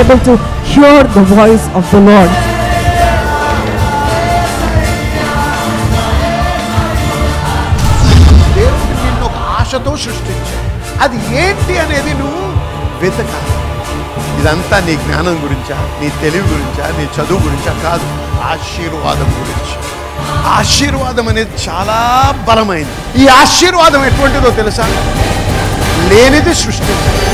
able to hear the voice of the Lord. దేవుడు నిన్ను ఒక ఆశతో సృష్టించాడు. అది ఏంటి అనేది నువ్వు వెతకాలి. ఇదంతా నీ జ్ఞానం గురించా, నీ తెలివి గురించా, నీ చదువు గురించా కాదు, ఆశీర్వాదం గురించి. ఆశీర్వాదం అనేది చాలా బలమైంది. ఈ ఆశీర్వాదం ఎటువంటిదో తెలుసా? లేనిది సృష్టించాలి.